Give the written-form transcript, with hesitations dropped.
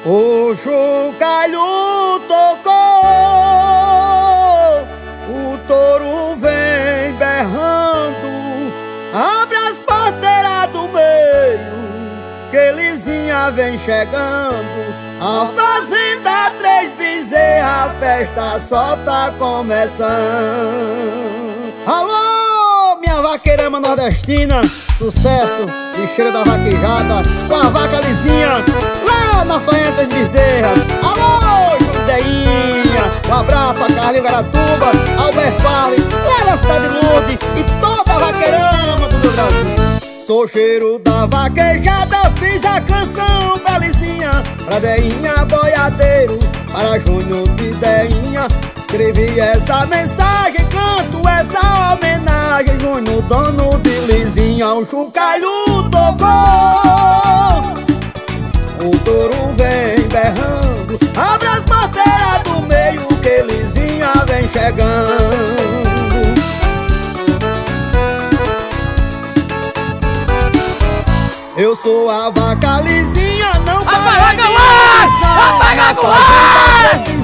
O chocalho tocou, o touro vem berrando, abre as porteiras do meio, que Elisinha vem chegando. A fazenda Três Bezerras, a festa só tá começando. Alô, minha vaqueirama nordestina, sucesso de cheiro da vaquejada, com a vaca Elisinha, lá na fazenda Três Bezerras. Alô, Judeinha, um abraço a Carlinho Garatuba, Albert Farley, lá na cidade de Lourdes, e toda a vaqueirama do meu Brasil. Sou cheiro da vaquejada, fiz a canção pra Elisinha, pra Deinha boiadeiro, para Júnior de Deinha. Escrevi essa mensagem, canto essa homenagem, Júnior, dono de Elisinha. O chocalho tocou, o touro vem berrando, abre as porteiras do meio, que Elisinha vem chegando. Eu sou a vaca Elisinha, não apaga com ar! Apaga com ar!